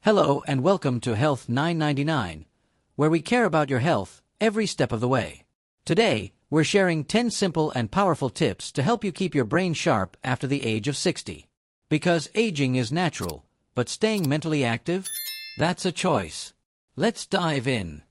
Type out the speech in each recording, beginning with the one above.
Hello and welcome to Health 999, where we care about your health every step of the way. Today, we're sharing 10 simple and powerful tips to help you keep your brain sharp after the age of 60. Because aging is natural, but staying mentally active? That's a choice. Let's dive in.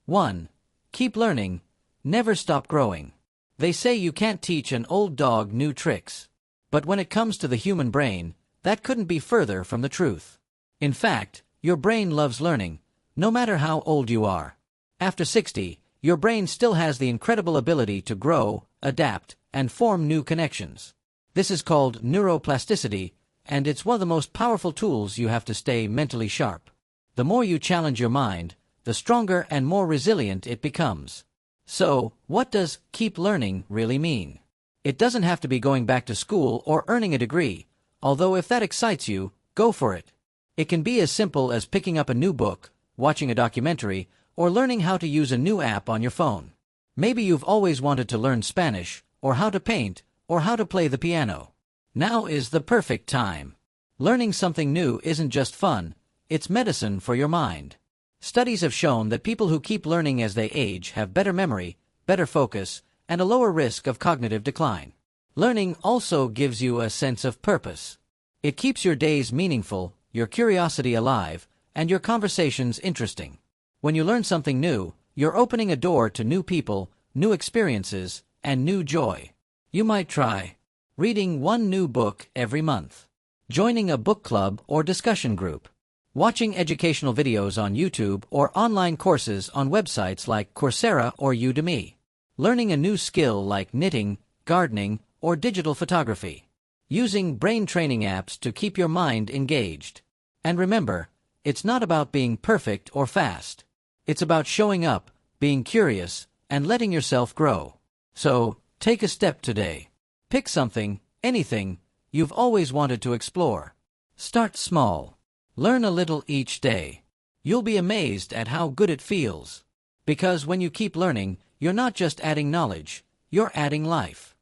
1. Keep learning. Never stop growing. They say you can't teach an old dog new tricks. But when it comes to the human brain, that couldn't be further from the truth. In fact, your brain loves learning, no matter how old you are. After 60, your brain still has the incredible ability to grow, adapt, and form new connections. This is called neuroplasticity, and it's one of the most powerful tools you have to stay mentally sharp. The more you challenge your mind, the stronger and more resilient it becomes. So, what does keep learning really mean? It doesn't have to be going back to school or earning a degree, although if that excites you, go for it. It can be as simple as picking up a new book, watching a documentary, or learning how to use a new app on your phone. Maybe you've always wanted to learn Spanish, or how to paint, or how to play the piano. Now is the perfect time. Learning something new isn't just fun, it's medicine for your mind. Studies have shown that people who keep learning as they age have better memory, better focus, and a lower risk of cognitive decline. Learning also gives you a sense of purpose. It keeps your days meaningful, your curiosity alive, and your conversations interesting. When you learn something new, you're opening a door to new people, new experiences, and new joy. You might try reading one new book every month, joining a book club or discussion group, watching educational videos on YouTube or online courses on websites like Coursera or Udemy, learning a new skill like knitting, gardening, or digital photography, using brain training apps to keep your mind engaged. And remember, it's not about being perfect or fast. It's about showing up, being curious, and letting yourself grow. So, take a step today. Pick something, anything, you've always wanted to explore. Start small. Learn a little each day. You'll be amazed at how good it feels. Because when you keep learning, you're not just adding knowledge, you're adding life.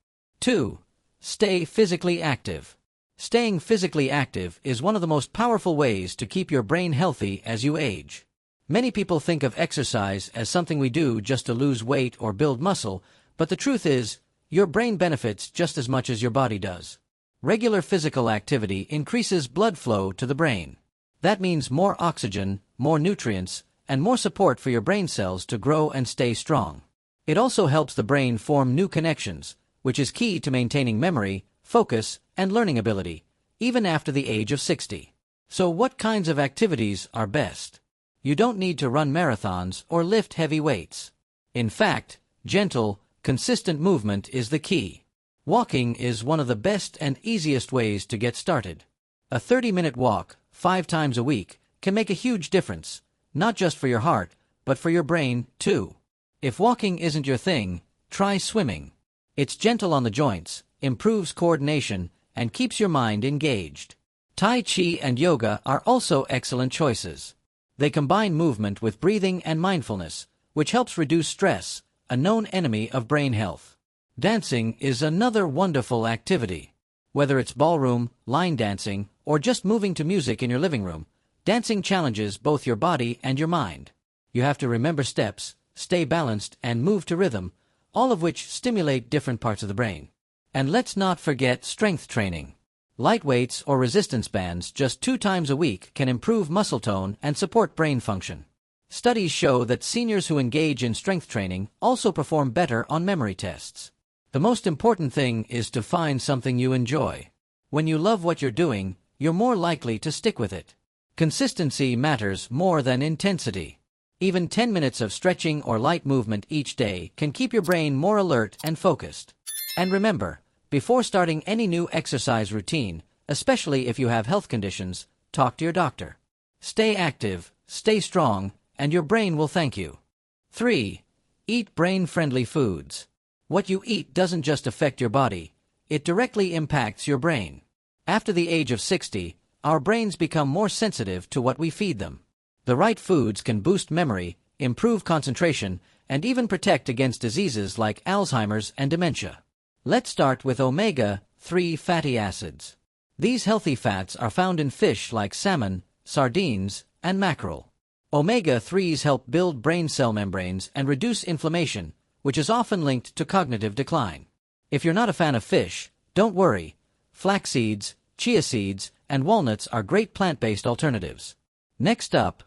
2. Stay physically active. Staying physically active is one of the most powerful ways to keep your brain healthy as you age. Many people think of exercise as something we do just to lose weight or build muscle, but the truth is, your brain benefits just as much as your body does. Regular physical activity increases blood flow to the brain. That means more oxygen, more nutrients, and more support for your brain cells to grow and stay strong. It also helps the brain form new connections, which is key to maintaining memory, focus, and learning ability, even after the age of 60. So what kinds of activities are best? You don't need to run marathons or lift heavy weights. In fact, gentle, consistent movement is the key. Walking is one of the best and easiest ways to get started. A 30-minute walk, 5 times a week, can make a huge difference, not just for your heart, but for your brain, too. If walking isn't your thing, try swimming. It's gentle on the joints, improves coordination, and keeps your mind engaged. Tai Chi and yoga are also excellent choices. They combine movement with breathing and mindfulness, which helps reduce stress, a known enemy of brain health. Dancing is another wonderful activity. Whether it's ballroom, line dancing, or just moving to music in your living room, dancing challenges both your body and your mind. You have to remember steps, stay balanced, and move to rhythm, all of which stimulate different parts of the brain. And let's not forget strength training. Light weights or resistance bands just 2 times a week can improve muscle tone and support brain function. Studies show that seniors who engage in strength training also perform better on memory tests. The most important thing is to find something you enjoy. When you love what you're doing, you're more likely to stick with it. Consistency matters more than intensity. Even 10 minutes of stretching or light movement each day can keep your brain more alert and focused. And remember, before starting any new exercise routine, especially if you have health conditions, talk to your doctor. Stay active, stay strong, and your brain will thank you. 3. Eat brain-friendly foods. What you eat doesn't just affect your body, it directly impacts your brain. After the age of 60, our brains become more sensitive to what we feed them. The right foods can boost memory, improve concentration, and even protect against diseases like Alzheimer's and dementia. Let's start with omega-3 fatty acids. These healthy fats are found in fish like salmon, sardines, and mackerel. Omega-3s help build brain cell membranes and reduce inflammation, which is often linked to cognitive decline. If you're not a fan of fish, don't worry. Flax seeds, chia seeds, and walnuts are great plant-based alternatives. Next up,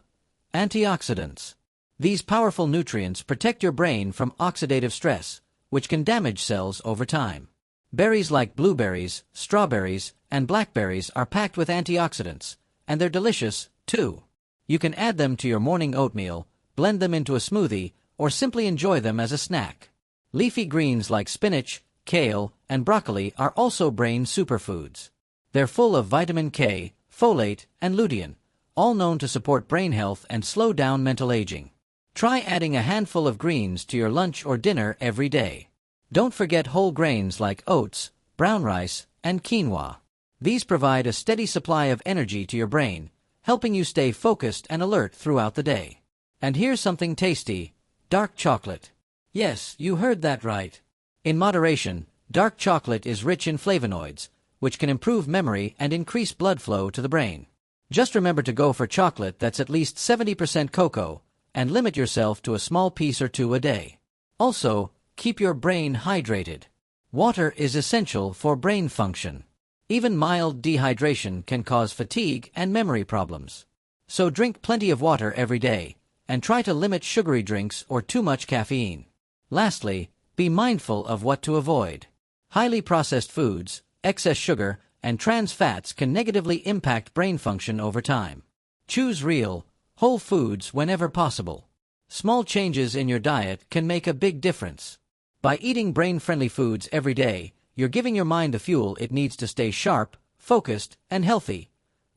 antioxidants. These powerful nutrients protect your brain from oxidative stress, which can damage cells over time. Berries like blueberries, strawberries, and blackberries are packed with antioxidants, and they're delicious, too. You can add them to your morning oatmeal, blend them into a smoothie, or simply enjoy them as a snack. Leafy greens like spinach, kale, and broccoli are also brain superfoods. They're full of vitamin K, folate, and lutein, all known to support brain health and slow down mental aging. Try adding a handful of greens to your lunch or dinner every day. Don't forget whole grains like oats, brown rice, and quinoa. These provide a steady supply of energy to your brain, helping you stay focused and alert throughout the day. And here's something tasty: dark chocolate. Yes, you heard that right. In moderation, dark chocolate is rich in flavonoids, which can improve memory and increase blood flow to the brain. Just remember to go for chocolate that's at least 70% cocoa, and limit yourself to a small piece or two a day. Also, keep your brain hydrated. Water is essential for brain function. Even mild dehydration can cause fatigue and memory problems. So drink plenty of water every day, and try to limit sugary drinks or too much caffeine. Lastly, be mindful of what to avoid. Highly processed foods, excess sugar, and trans fats can negatively impact brain function over time. Choose real, whole foods whenever possible. Small changes in your diet can make a big difference. By eating brain-friendly foods every day, you're giving your mind the fuel it needs to stay sharp, focused, and healthy,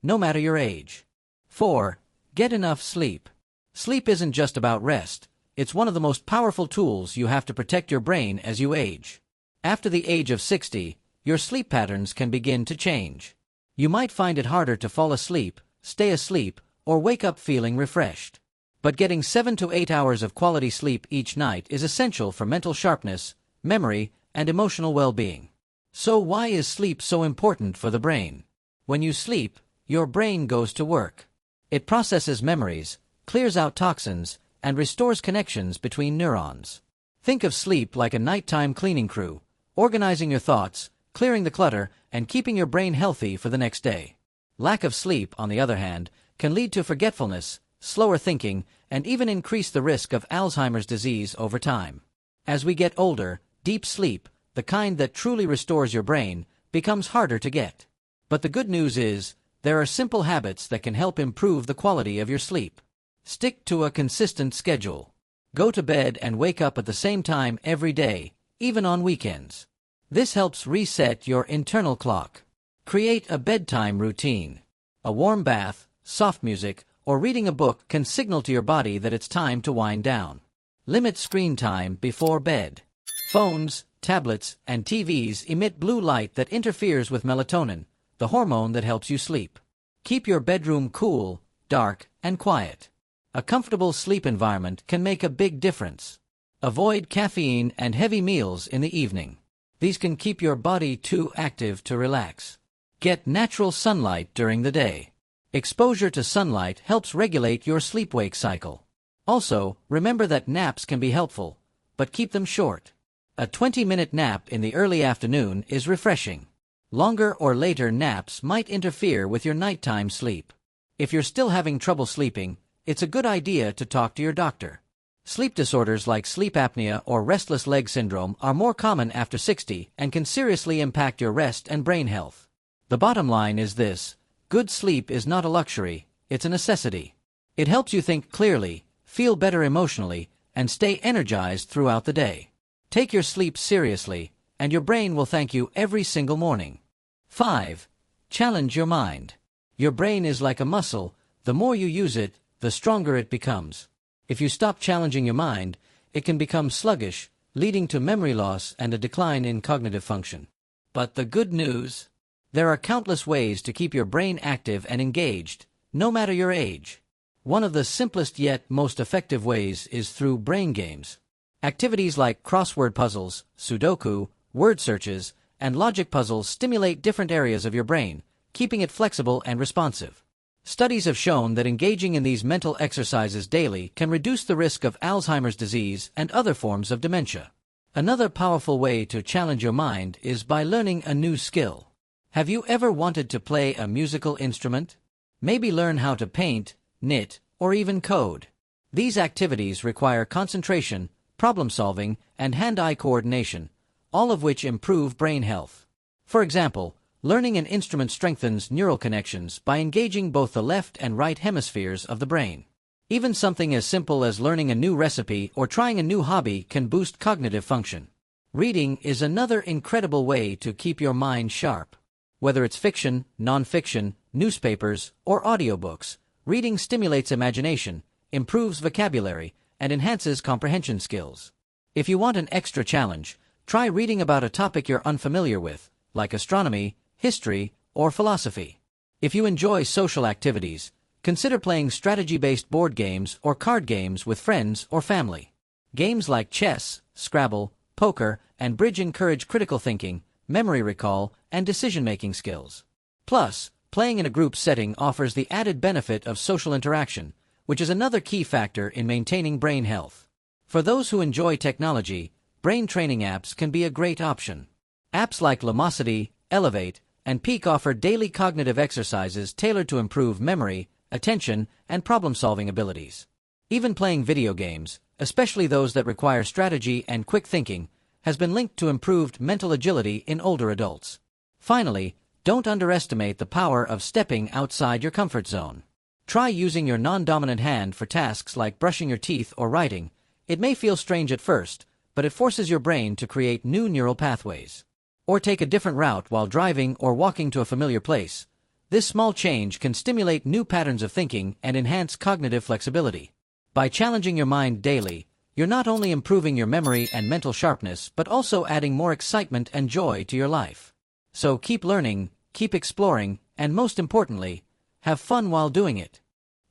no matter your age. 4. Get enough sleep. Sleep isn't just about rest. It's one of the most powerful tools you have to protect your brain as you age. After the age of 60, your sleep patterns can begin to change. You might find it harder to fall asleep, stay asleep, or wake up feeling refreshed. But getting 7 to 8 hours of quality sleep each night is essential for mental sharpness, memory, and emotional well-being. So why is sleep so important for the brain? When you sleep, your brain goes to work. It processes memories, clears out toxins, and restores connections between neurons. Think of sleep like a nighttime cleaning crew, organizing your thoughts, clearing the clutter, and keeping your brain healthy for the next day. Lack of sleep, on the other hand, can lead to forgetfulness, slower thinking, and even increase the risk of Alzheimer's disease over time. As we get older, deep sleep, the kind that truly restores your brain, becomes harder to get. But the good news is, there are simple habits that can help improve the quality of your sleep. Stick to a consistent schedule. Go to bed and wake up at the same time every day, even on weekends. This helps reset your internal clock. Create a bedtime routine. A warm bath, soft music, or reading a book can signal to your body that it's time to wind down. Limit screen time before bed. Phones, tablets, and TVs emit blue light that interferes with melatonin, the hormone that helps you sleep. Keep your bedroom cool, dark, and quiet. A comfortable sleep environment can make a big difference. Avoid caffeine and heavy meals in the evening. These can keep your body too active to relax. Get natural sunlight during the day. Exposure to sunlight helps regulate your sleep-wake cycle. Also, remember that naps can be helpful, but keep them short. A 20-minute nap in the early afternoon is refreshing. Longer or later naps might interfere with your nighttime sleep. If you're still having trouble sleeping, it's a good idea to talk to your doctor. Sleep disorders like sleep apnea or restless leg syndrome are more common after 60 and can seriously impact your rest and brain health. The bottom line is this: good sleep is not a luxury, it's a necessity. It helps you think clearly, feel better emotionally, and stay energized throughout the day. Take your sleep seriously, and your brain will thank you every single morning. 5. Challenge your mind. Your brain is like a muscle. The more you use it, the stronger it becomes. If you stop challenging your mind, it can become sluggish, leading to memory loss and a decline in cognitive function. But the good news? There are countless ways to keep your brain active and engaged, no matter your age. One of the simplest yet most effective ways is through brain games. Activities like crossword puzzles, Sudoku, word searches, and logic puzzles stimulate different areas of your brain, keeping it flexible and responsive. Studies have shown that engaging in these mental exercises daily can reduce the risk of Alzheimer's disease and other forms of dementia. Another powerful way to challenge your mind is by learning a new skill. Have you ever wanted to play a musical instrument? Maybe learn how to paint, knit, or even code. These activities require concentration, problem-solving, and hand-eye coordination, all of which improve brain health. For example, learning an instrument strengthens neural connections by engaging both the left and right hemispheres of the brain. Even something as simple as learning a new recipe or trying a new hobby can boost cognitive function. Reading is another incredible way to keep your mind sharp. Whether it's fiction, non-fiction, newspapers, or audiobooks, reading stimulates imagination, improves vocabulary, and enhances comprehension skills. If you want an extra challenge, try reading about a topic you're unfamiliar with, like astronomy, history, or philosophy. If you enjoy social activities, consider playing strategy-based board games or card games with friends or family. Games like chess, Scrabble, poker, and bridge encourage critical thinking, memory recall, and decision-making skills. Plus, playing in a group setting offers the added benefit of social interaction, which is another key factor in maintaining brain health. For those who enjoy technology, brain training apps can be a great option. Apps like Lumosity, Elevate, and Peak offer daily cognitive exercises tailored to improve memory, attention, and problem-solving abilities. Even playing video games, especially those that require strategy and quick thinking, has been linked to improved mental agility in older adults. Finally, don't underestimate the power of stepping outside your comfort zone. Try using your non-dominant hand for tasks like brushing your teeth or writing. It may feel strange at first, but it forces your brain to create new neural pathways. Or take a different route while driving or walking to a familiar place. This small change can stimulate new patterns of thinking and enhance cognitive flexibility. By challenging your mind daily, you're not only improving your memory and mental sharpness but also adding more excitement and joy to your life. So keep learning, keep exploring, and most importantly, have fun while doing it.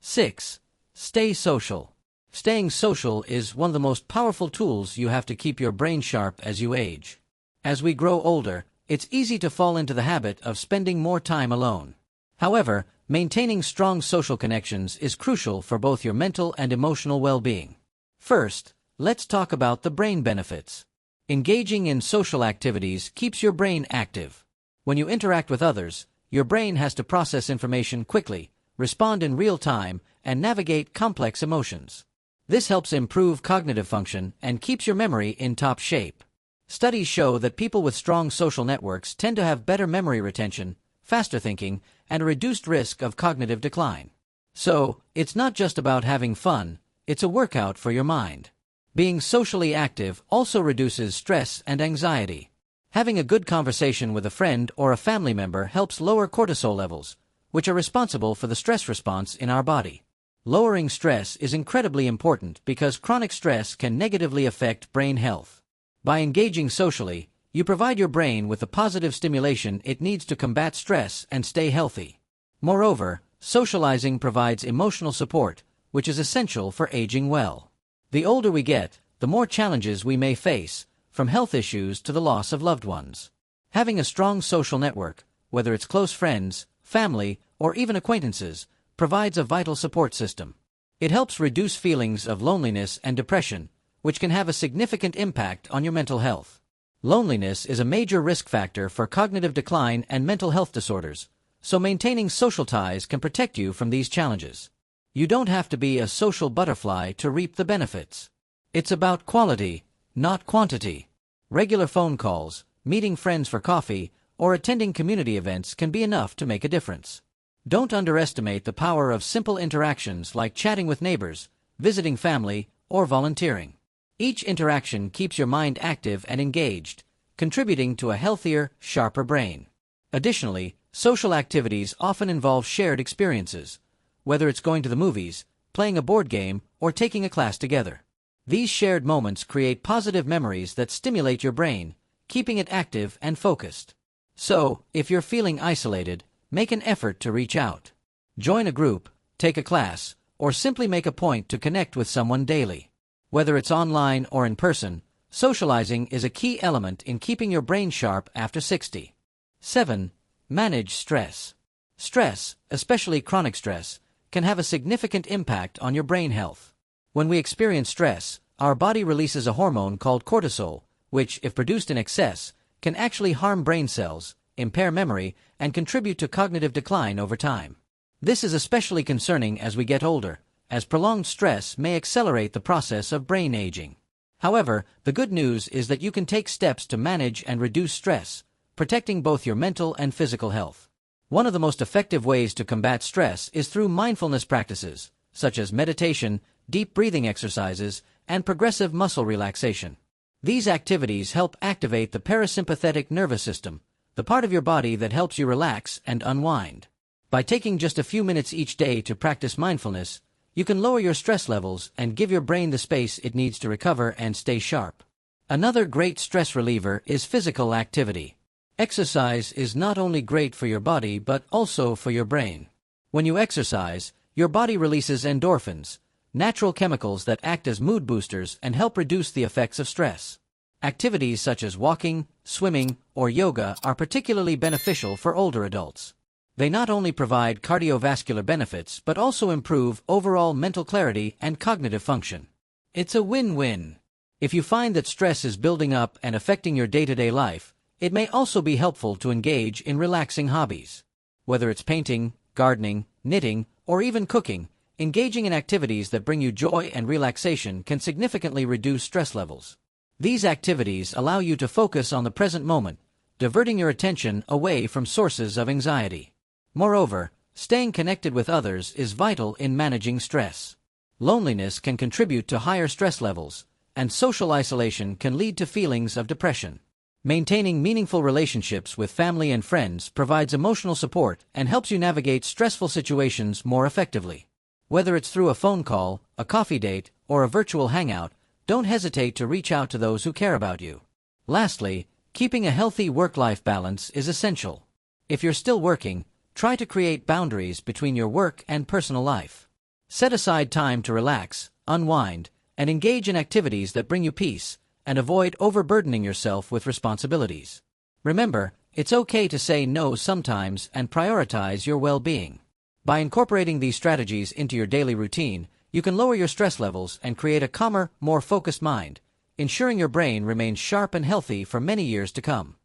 6. Stay social. Staying social is one of the most powerful tools you have to keep your brain sharp as you age. As we grow older, it's easy to fall into the habit of spending more time alone. However, maintaining strong social connections is crucial for both your mental and emotional well-being. First, let's talk about the brain benefits. Engaging in social activities keeps your brain active. When you interact with others, your brain has to process information quickly, respond in real time, and navigate complex emotions. This helps improve cognitive function and keeps your memory in top shape. Studies show that people with strong social networks tend to have better memory retention, faster thinking, and a reduced risk of cognitive decline. So, it's not just about having fun, it's a workout for your mind. Being socially active also reduces stress and anxiety. Having a good conversation with a friend or a family member helps lower cortisol levels, which are responsible for the stress response in our body. Lowering stress is incredibly important because chronic stress can negatively affect brain health. By engaging socially, you provide your brain with the positive stimulation it needs to combat stress and stay healthy. Moreover, socializing provides emotional support, which is essential for aging well. The older we get, the more challenges we may face, from health issues to the loss of loved ones. Having a strong social network, whether it's close friends, family, or even acquaintances, provides a vital support system. It helps reduce feelings of loneliness and depression, which can have a significant impact on your mental health. Loneliness is a major risk factor for cognitive decline and mental health disorders, so maintaining social ties can protect you from these challenges. You don't have to be a social butterfly to reap the benefits. It's about quality, not quantity. Regular phone calls, meeting friends for coffee, or attending community events can be enough to make a difference. Don't underestimate the power of simple interactions like chatting with neighbors, visiting family, or volunteering. Each interaction keeps your mind active and engaged, contributing to a healthier, sharper brain. Additionally, social activities often involve shared experiences, whether it's going to the movies, playing a board game, or taking a class together. These shared moments create positive memories that stimulate your brain, keeping it active and focused. So, if you're feeling isolated, make an effort to reach out. Join a group, take a class, or simply make a point to connect with someone daily. Whether it's online or in person, socializing is a key element in keeping your brain sharp after 60. 7. Manage stress. Stress, especially chronic stress, can have a significant impact on your brain health. When we experience stress, our body releases a hormone called cortisol, which, if produced in excess, can actually harm brain cells, impair memory, and contribute to cognitive decline over time. This is especially concerning as we get older, as prolonged stress may accelerate the process of brain aging. However, the good news is that you can take steps to manage and reduce stress, protecting both your mental and physical health. One of the most effective ways to combat stress is through mindfulness practices, such as meditation, deep breathing exercises, and progressive muscle relaxation. These activities help activate the parasympathetic nervous system, the part of your body that helps you relax and unwind. By taking just a few minutes each day to practice mindfulness, you can lower your stress levels and give your brain the space it needs to recover and stay sharp. Another great stress reliever is physical activity. Exercise is not only great for your body but also for your brain. When you exercise, your body releases endorphins, natural chemicals that act as mood boosters and help reduce the effects of stress. Activities such as walking, swimming, or yoga are particularly beneficial for older adults. They not only provide cardiovascular benefits but also improve overall mental clarity and cognitive function. It's a win-win. If you find that stress is building up and affecting your day-to-day life, it may also be helpful to engage in relaxing hobbies. Whether it's painting, gardening, knitting, or even cooking, engaging in activities that bring you joy and relaxation can significantly reduce stress levels. These activities allow you to focus on the present moment, diverting your attention away from sources of anxiety. Moreover, staying connected with others is vital in managing stress. Loneliness can contribute to higher stress levels, and social isolation can lead to feelings of depression. Maintaining meaningful relationships with family and friends provides emotional support and helps you navigate stressful situations more effectively. Whether it's through a phone call, a coffee date, or a virtual hangout, don't hesitate to reach out to those who care about you. Lastly, keeping a healthy work-life balance is essential. If you're still working, try to create boundaries between your work and personal life. Set aside time to relax, unwind, and engage in activities that bring you peace, and avoid overburdening yourself with responsibilities. Remember, it's okay to say no sometimes and prioritize your well-being. By incorporating these strategies into your daily routine, you can lower your stress levels and create a calmer, more focused mind, ensuring your brain remains sharp and healthy for many years to come.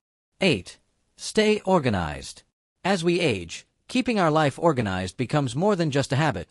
8. Stay organized. As we age, keeping our life organized becomes more than just a habit.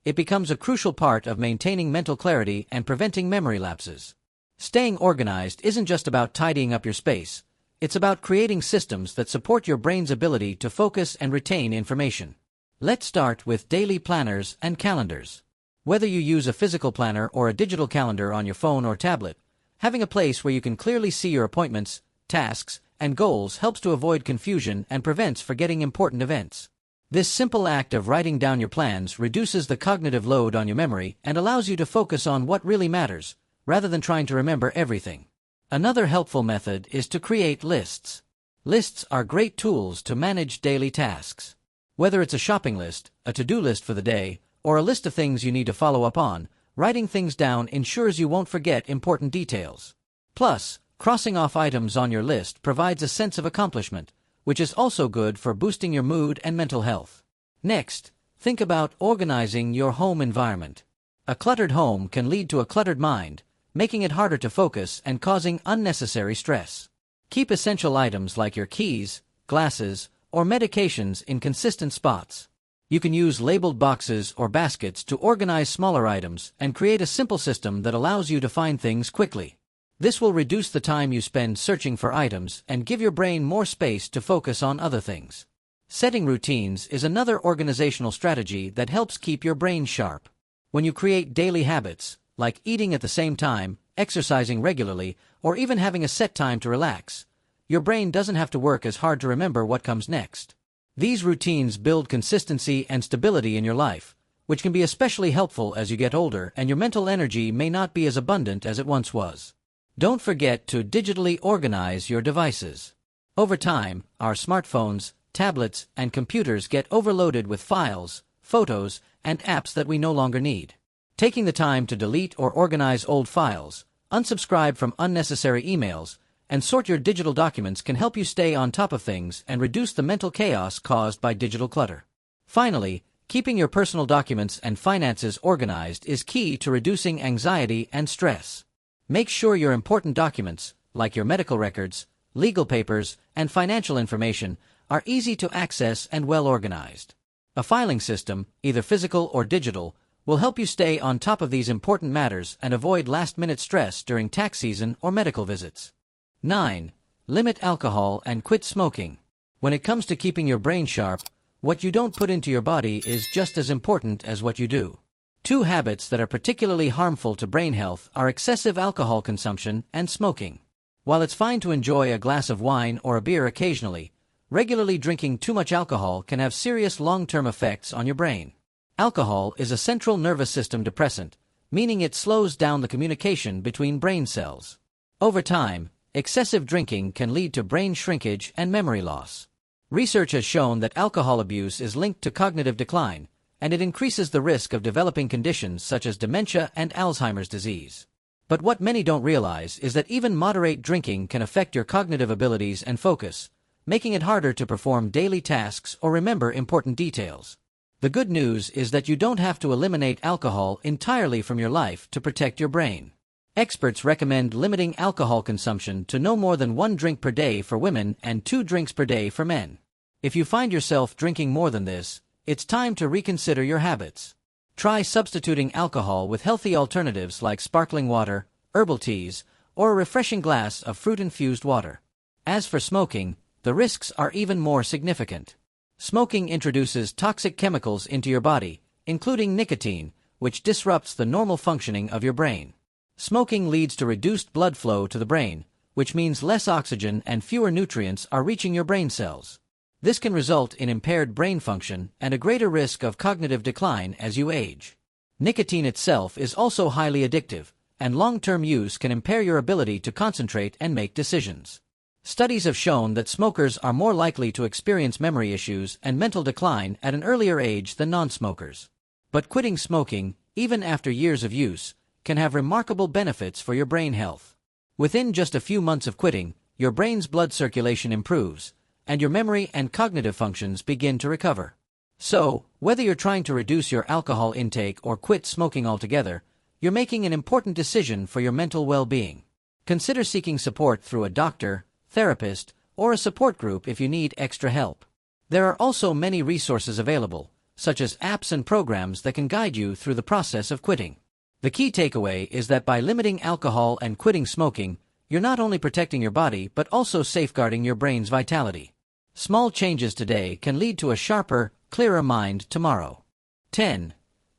It becomes a crucial part of maintaining mental clarity and preventing memory lapses. Staying organized isn't just about tidying up your space. It's about creating systems that support your brain's ability to focus and retain information. Let's start with daily planners and calendars. Whether you use a physical planner or a digital calendar on your phone or tablet, having a place where you can clearly see your appointments, tasks, and goals helps to avoid confusion and prevents forgetting important events. This simple act of writing down your plans reduces the cognitive load on your memory and allows you to focus on what really matters, rather than trying to remember everything. Another helpful method is to create lists. Lists are great tools to manage daily tasks. Whether it's a shopping list, a to-do list for the day, or a list of things you need to follow up on, writing things down ensures you won't forget important details. Plus, crossing off items on your list provides a sense of accomplishment, which is also good for boosting your mood and mental health. Next, think about organizing your home environment. A cluttered home can lead to a cluttered mind, making it harder to focus and causing unnecessary stress. Keep essential items like your keys, glasses, or medications in consistent spots. You can use labeled boxes or baskets to organize smaller items and create a simple system that allows you to find things quickly. This will reduce the time you spend searching for items and give your brain more space to focus on other things. Setting routines is another organizational strategy that helps keep your brain sharp. When you create daily habits, like eating at the same time, exercising regularly, or even having a set time to relax, your brain doesn't have to work as hard to remember what comes next. These routines build consistency and stability in your life, which can be especially helpful as you get older and your mental energy may not be as abundant as it once was. Don't forget to digitally organize your devices. Over time, our smartphones, tablets, and computers get overloaded with files, photos, and apps that we no longer need. Taking the time to delete or organize old files, unsubscribe from unnecessary emails, and sort your digital documents can help you stay on top of things and reduce the mental chaos caused by digital clutter. Finally, keeping your personal documents and finances organized is key to reducing anxiety and stress. Make sure your important documents, like your medical records, legal papers, and financial information, are easy to access and well organized. A filing system, either physical or digital, will help you stay on top of these important matters and avoid last-minute stress during tax season or medical visits. 9. Limit alcohol and quit smoking. When it comes to keeping your brain sharp, what you don't put into your body is just as important as what you do. Two habits that are particularly harmful to brain health are excessive alcohol consumption and smoking. While it's fine to enjoy a glass of wine or a beer occasionally, regularly drinking too much alcohol can have serious long-term effects on your brain. Alcohol is a central nervous system depressant, meaning it slows down the communication between brain cells. Over time, excessive drinking can lead to brain shrinkage and memory loss. Research has shown that alcohol abuse is linked to cognitive decline, and it increases the risk of developing conditions such as dementia and Alzheimer's disease. But what many don't realize is that even moderate drinking can affect your cognitive abilities and focus, making it harder to perform daily tasks or remember important details. The good news is that you don't have to eliminate alcohol entirely from your life to protect your brain. Experts recommend limiting alcohol consumption to no more than 1 drink per day for women and 2 drinks per day for men. If you find yourself drinking more than this, it's time to reconsider your habits. Try substituting alcohol with healthy alternatives like sparkling water, herbal teas, or a refreshing glass of fruit-infused water. As for smoking, the risks are even more significant. Smoking introduces toxic chemicals into your body, including nicotine, which disrupts the normal functioning of your brain. Smoking leads to reduced blood flow to the brain, which means less oxygen and fewer nutrients are reaching your brain cells. This can result in impaired brain function and a greater risk of cognitive decline as you age. Nicotine itself is also highly addictive, and long-term use can impair your ability to concentrate and make decisions. Studies have shown that smokers are more likely to experience memory issues and mental decline at an earlier age than non-smokers. But quitting smoking, even after years of use, can have remarkable benefits for your brain health. Within just a few months of quitting, your brain's blood circulation improves, and your memory and cognitive functions begin to recover. So, whether you're trying to reduce your alcohol intake or quit smoking altogether, you're making an important decision for your mental well-being. Consider seeking support through a doctor, therapist, or a support group if you need extra help. There are also many resources available, such as apps and programs that can guide you through the process of quitting. The key takeaway is that by limiting alcohol and quitting smoking, you're not only protecting your body but also safeguarding your brain's vitality. Small changes today can lead to a sharper, clearer mind tomorrow. 10.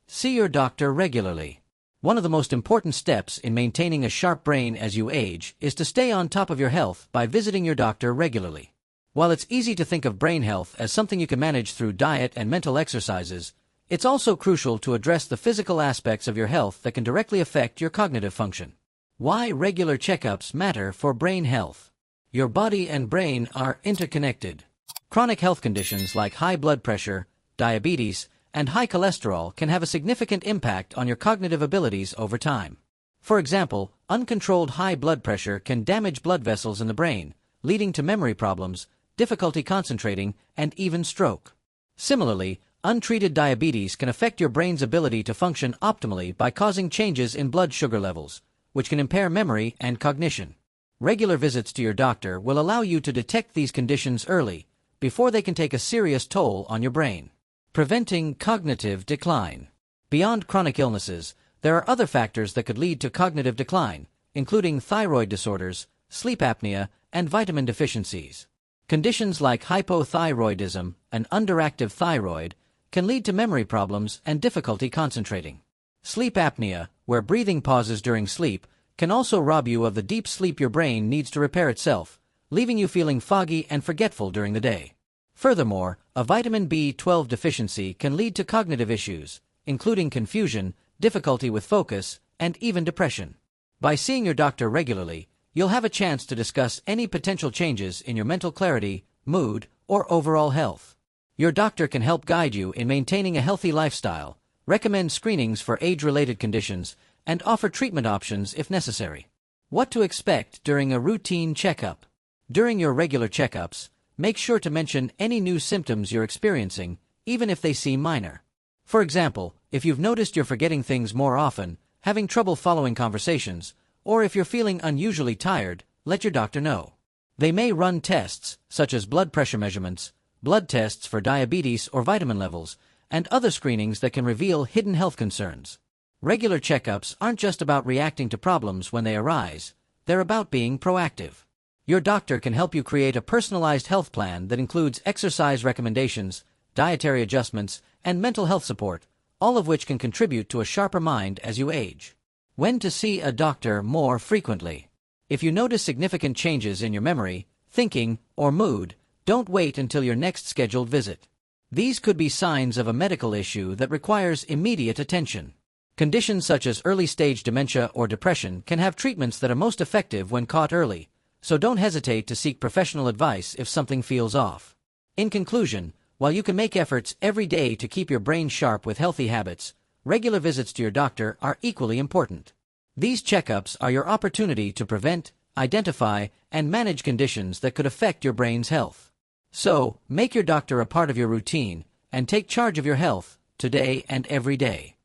See your doctor regularly. One of the most important steps in maintaining a sharp brain as you age is to stay on top of your health by visiting your doctor regularly. While it's easy to think of brain health as something you can manage through diet and mental exercises, it's also crucial to address the physical aspects of your health that can directly affect your cognitive function. Why regular checkups matter for brain health. Your body and brain are interconnected. Chronic health conditions like high blood pressure, diabetes, and high cholesterol can have a significant impact on your cognitive abilities over time. For example, uncontrolled high blood pressure can damage blood vessels in the brain, leading to memory problems, difficulty concentrating, and even stroke. Similarly, untreated diabetes can affect your brain's ability to function optimally by causing changes in blood sugar levels, which can impair memory and cognition. Regular visits to your doctor will allow you to detect these conditions early, before they can take a serious toll on your brain. Preventing cognitive decline. Beyond chronic illnesses, there are other factors that could lead to cognitive decline, including thyroid disorders, sleep apnea, and vitamin deficiencies. Conditions like hypothyroidism, an underactive thyroid, can lead to memory problems and difficulty concentrating. Sleep apnea, where breathing pauses during sleep, can also rob you of the deep sleep your brain needs to repair itself, leaving you feeling foggy and forgetful during the day. Furthermore, a vitamin B12 deficiency can lead to cognitive issues, including confusion, difficulty with focus, and even depression. By seeing your doctor regularly, you'll have a chance to discuss any potential changes in your mental clarity, mood, or overall health. Your doctor can help guide you in maintaining a healthy lifestyle, recommend screenings for age-related conditions, and offer treatment options if necessary. What to expect during a routine checkup. During your regular checkups, make sure to mention any new symptoms you're experiencing, even if they seem minor. For example, if you've noticed you're forgetting things more often, having trouble following conversations, or if you're feeling unusually tired, let your doctor know. They may run tests, such as blood pressure measurements, blood tests for diabetes or vitamin levels, and other screenings that can reveal hidden health concerns. Regular checkups aren't just about reacting to problems when they arise, they're about being proactive. Your doctor can help you create a personalized health plan that includes exercise recommendations, dietary adjustments, and mental health support, all of which can contribute to a sharper mind as you age. When to see a doctor more frequently. If you notice significant changes in your memory, thinking, or mood, don't wait until your next scheduled visit. These could be signs of a medical issue that requires immediate attention. Conditions such as early-stage dementia or depression can have treatments that are most effective when caught early, so don't hesitate to seek professional advice if something feels off. In conclusion, while you can make efforts every day to keep your brain sharp with healthy habits, regular visits to your doctor are equally important. These checkups are your opportunity to prevent, identify, and manage conditions that could affect your brain's health. So, make your doctor a part of your routine, and take charge of your health, today and every day.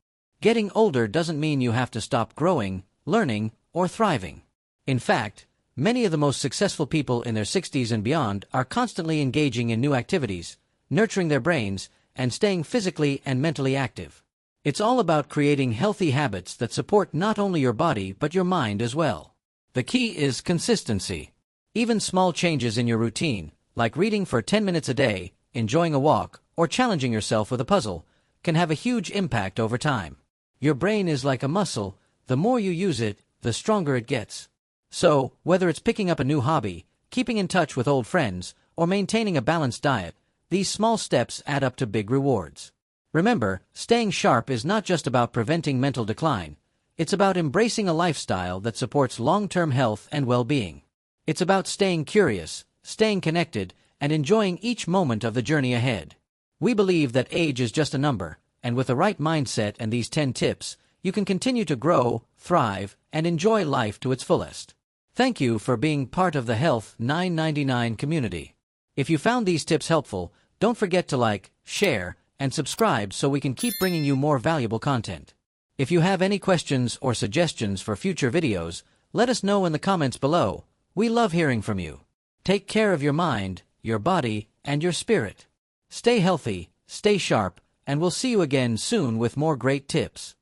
Getting older doesn't mean you have to stop growing, learning, or thriving. In fact, many of the most successful people in their 60s and beyond are constantly engaging in new activities, nurturing their brains, and staying physically and mentally active. It's all about creating healthy habits that support not only your body but your mind as well. The key is consistency. Even small changes in your routine, like reading for 10 minutes a day, enjoying a walk, or challenging yourself with a puzzle, can have a huge impact over time. Your brain is like a muscle. The more you use it, the stronger it gets. So, whether it's picking up a new hobby, keeping in touch with old friends, or maintaining a balanced diet, these small steps add up to big rewards. Remember, staying sharp is not just about preventing mental decline. It's about embracing a lifestyle that supports long-term health and well-being. It's about staying curious, staying connected, and enjoying each moment of the journey ahead. We believe that age is just a number, and with the right mindset and these 10 tips, you can continue to grow, thrive, and enjoy life to its fullest. Thank you for being part of the Health 999 community. If you found these tips helpful, don't forget to like, share, and subscribe so we can keep bringing you more valuable content. If you have any questions or suggestions for future videos, let us know in the comments below. We love hearing from you. Take care of your mind, your body, and your spirit. Stay healthy, stay sharp, and we'll see you again soon with more great tips.